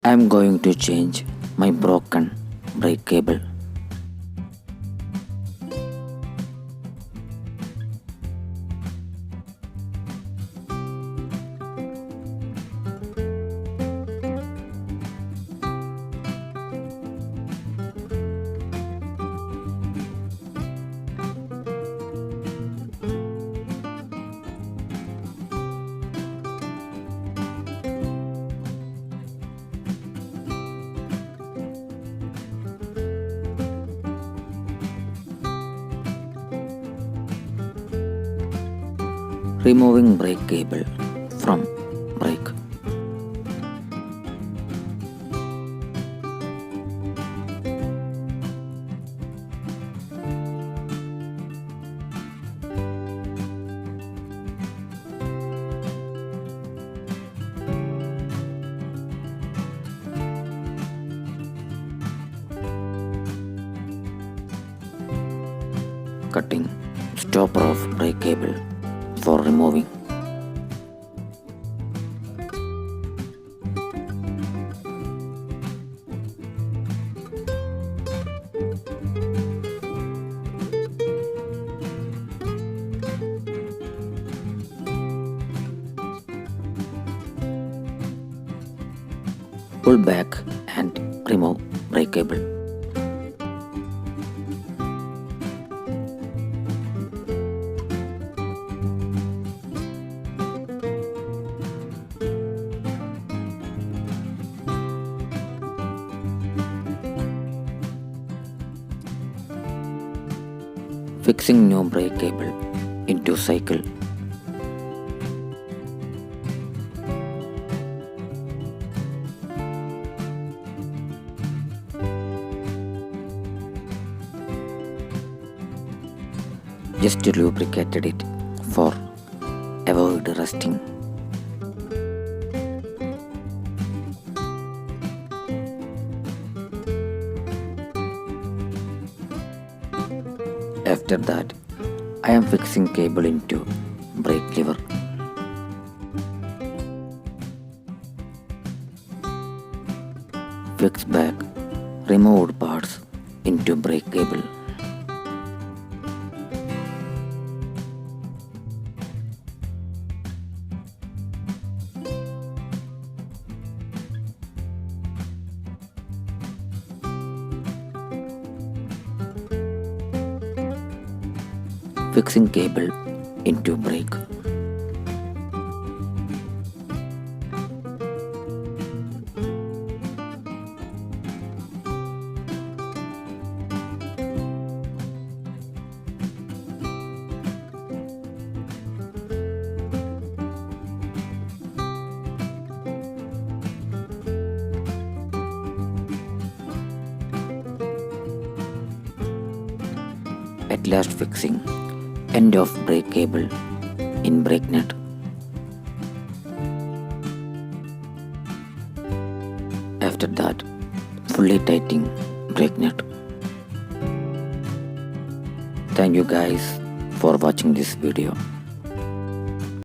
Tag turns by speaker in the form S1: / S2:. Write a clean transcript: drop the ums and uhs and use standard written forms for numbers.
S1: I'm going to change my broken brake cable. Removing brake cable from brake. Cutting stopper of brake cable for removing. Pull back and remove brake cable. Fixing new brake cable into cycle. Just lubricated it for avoid rusting. After that, I am fixing cable into brake lever. Fix back removed parts into brake cable. Fixing cable into brake. At last fixing end of brake cable in brake nut. After that, fully tightening brake nut. Thank you guys for watching this video.